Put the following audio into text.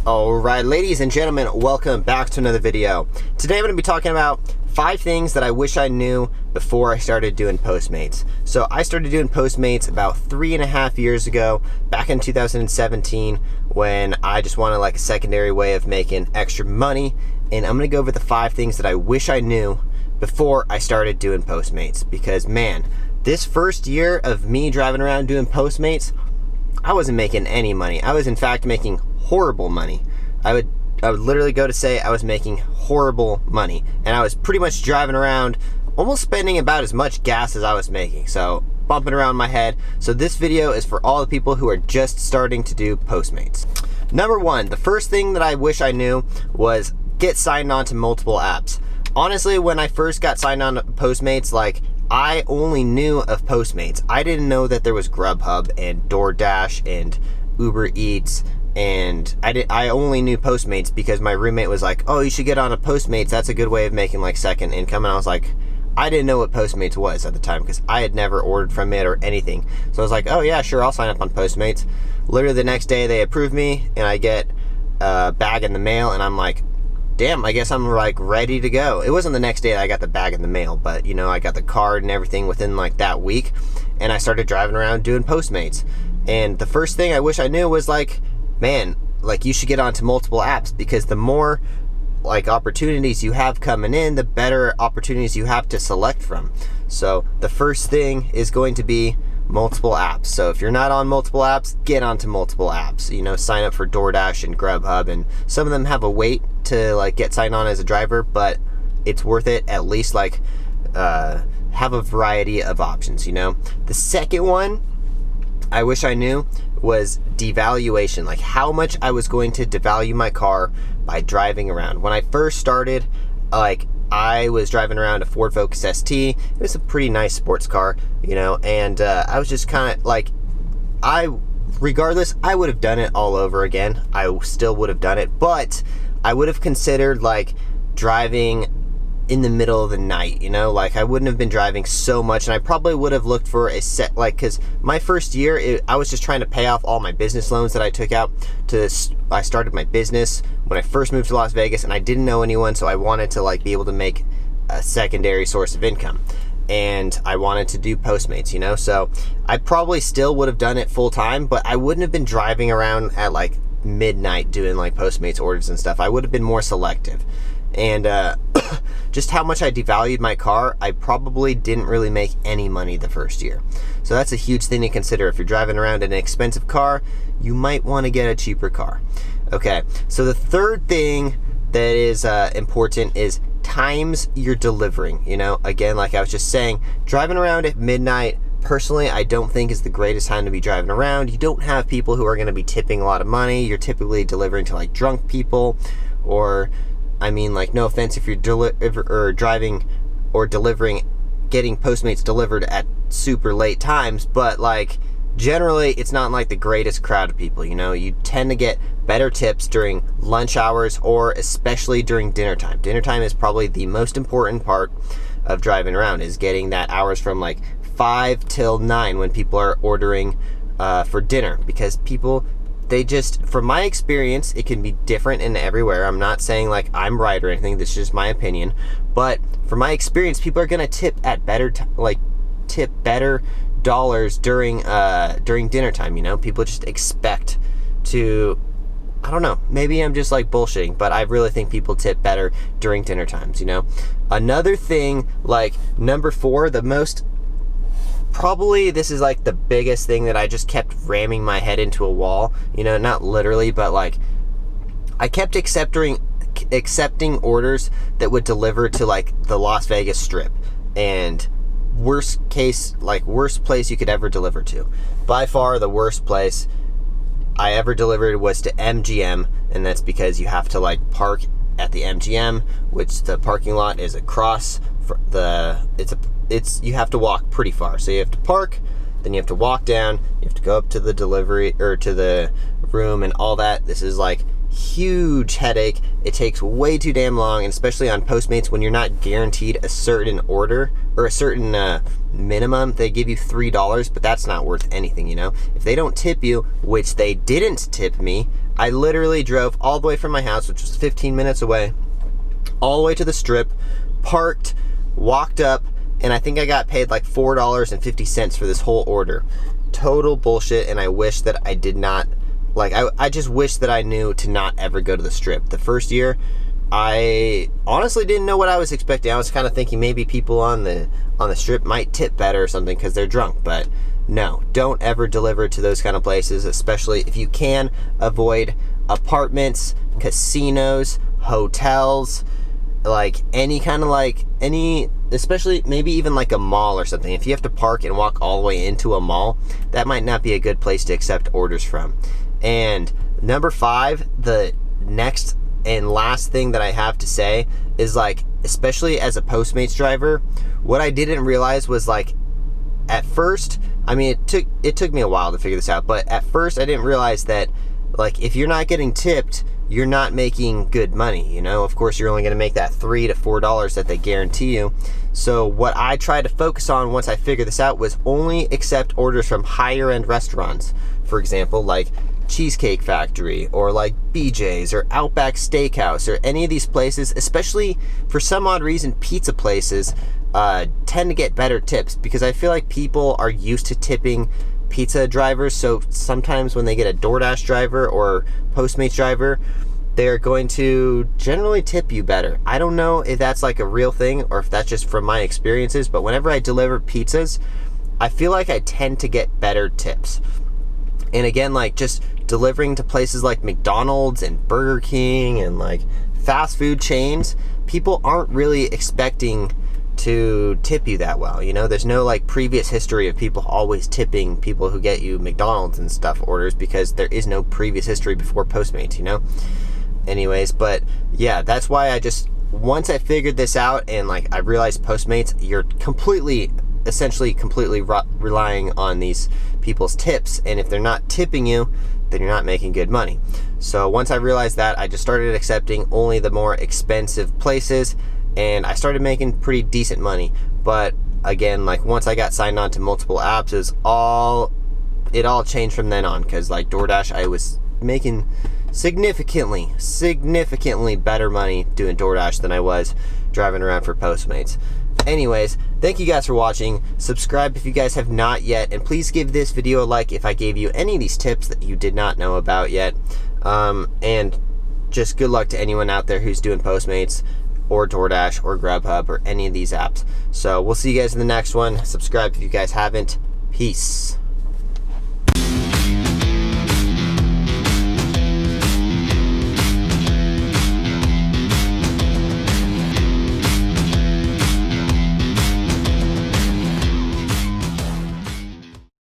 Alright, ladies and gentlemen, welcome back to another video. Today I'm going to be talking about 5 things that I wish I knew before I started doing Postmates. So I started doing Postmates about 3.5 years ago, back in 2017, when I just wanted like a secondary way of making extra money. And I'm going to go over the 5 things that I wish I knew before I started doing Postmates. Because man, this first year of me driving around doing Postmates, I wasn't making any money. I was in fact making horrible money. I would literally go to say I was making horrible money, and I was pretty much driving around almost spending about as much gas as I was making, so bumping around my head. So this video is for all the people who are just starting to do Postmates. Number 1, the first thing that I wish I knew was get signed on to multiple apps. Honestly, when I first got signed on to Postmates, like, I only knew of Postmates. I didn't know that there was Grubhub and Doordash and Uber Eats, and I only knew Postmates because my roommate was like, oh, you should get on a Postmates, that's a good way of making like second income. And I was like, I didn't know what Postmates was at the time because I had never ordered from it or anything. So I was like, oh yeah, sure, I'll sign up on Postmates. Literally the next day they approve me and I get a bag in the mail, and I'm like, damn, I guess I'm like ready to go. It wasn't the next day that I got the bag in the mail, but you know, I got the card and everything within like that week, and I started driving around doing Postmates. And the first thing I wish I knew was like, man, like, you should get onto multiple apps, because the more like opportunities you have coming in, the better opportunities you have to select from. So the first thing is going to be multiple apps. So if you're not on multiple apps, get onto multiple apps. You know, sign up for DoorDash and Grubhub, and some of them have a wait to like get signed on as a driver, but it's worth it. At least like have a variety of options, you know. The second one I wish I knew was devaluation, like how much I was going to devalue my car by driving around. When I first started, like, I was driving around a Ford Focus ST. It was a pretty nice sports car, you know, and I was just kind of like, regardless, I would have done it all over again. I still would have done it, but I would have considered like driving in the middle of the night, you know, like I wouldn't have been driving so much, and I probably would have looked for a set, like, because my first year, I was just trying to pay off all my business loans that I took out I started my business when I first moved to Las Vegas, and I didn't know anyone, so I wanted to like be able to make a secondary source of income, and I wanted to do Postmates, you know, so I probably still would have done it full time, but I wouldn't have been driving around at like midnight doing like Postmates orders and stuff. I would have been more selective. And just how much I devalued my car, I probably didn't really make any money the first year. So that's a huge thing to consider. If you're driving around in an expensive car, you might want to get a cheaper car. Okay, so the third thing that is important is times you're delivering. You know, again, like I was just saying, driving around at midnight, personally, I don't think is the greatest time to be driving around. You don't have people who are going to be tipping a lot of money. You're typically delivering to like drunk people, or I mean, like, no offense if you're driving or delivering, getting Postmates delivered at super late times, but like generally it's not like the greatest crowd of people, you know. You tend to get better tips during lunch hours, or especially during dinner time. Dinner time is probably the most important part of driving around, is getting that hours from like 5 till 9 when people are ordering for dinner, because people, they just, from my experience, it can be different in everywhere. I'm not saying like I'm right or anything, this is just my opinion, but from my experience, people are gonna tip at tip better dollars during dinner time, you know. People just expect to, I don't know, maybe I'm just like bullshitting, but I really think people tip better during dinner times, you know. Another thing, like number 4, the most, probably this is like the biggest thing that I just kept ramming my head into a wall, you know, not literally, but like I kept accepting orders that would deliver to like the Las Vegas Strip, and worst place you could ever deliver to. By far the worst place I ever delivered was to MGM, and that's because you have to like park at the MGM, which the parking lot is across you have to walk pretty far. So you have to park, then you have to walk down, you have to go up to the delivery or to the room and all that. This is like huge headache. It takes way too damn long, and especially on Postmates when you're not guaranteed a certain order or a certain minimum. They give you $3, but that's not worth anything, you know? If they don't tip you, which they didn't tip me, I literally drove all the way from my house, which was 15 minutes away, all the way to the Strip, parked, walked up, and I think I got paid like $4.50 for this whole order. Total bullshit, and I wish that I did not, like, I just wish that I knew to not ever go to the Strip. The first year, I honestly didn't know what I was expecting. I was kind of thinking maybe people on the Strip might tip better or something because they're drunk, but no, don't ever deliver to those kind of places, especially if you can avoid apartments, casinos, hotels, like any kind of like especially maybe even like a mall or something. If you have to park and walk all the way into a mall, that might not be a good place to accept orders from. And number 5, the next and last thing that I have to say is, like, especially as a Postmates driver, what I didn't realize was, like, at first, I mean, it took me a while to figure this out, but at first I didn't realize that, like, if you're not getting tipped, you're not making good money, you know? Of course, you're only gonna make that $3 to $4 that they guarantee you. So what I tried to focus on once I figured this out was only accept orders from higher end restaurants. For example, like Cheesecake Factory or like BJ's or Outback Steakhouse or any of these places, especially for some odd reason, pizza places tend to get better tips because I feel like people are used to tipping pizza drivers. So sometimes when they get a Doordash driver or Postmates driver, they're going to generally tip you better. I don't know if that's like a real thing or if that's just from my experiences, but whenever I deliver pizzas, I feel like I tend to get better tips. And again, like just delivering to places like McDonald's and Burger King and like fast food chains, people aren't really expecting to tip you that well. You know, there's no like previous history of people always tipping people who get you McDonald's and stuff orders because there is no previous history before Postmates, you know? Anyways, but yeah, that's why I just, once I figured this out and like I realized Postmates, you're essentially completely relying on these people's tips, and if they're not tipping you, then you're not making good money. So once I realized that, I just started accepting only the more expensive places, and I started making pretty decent money. But again, like once I got signed on to multiple apps, it all changed from then on, because like DoorDash, I was making significantly better money doing DoorDash than I was driving around for Postmates. Anyways, thank you guys for watching. Subscribe if you guys have not yet, and please give this video a like if I gave you any of these tips that you did not know about yet. And just good luck to anyone out there who's doing Postmates or DoorDash or Grubhub or any of these apps. So we'll see you guys in the next one. Subscribe if you guys haven't. Peace.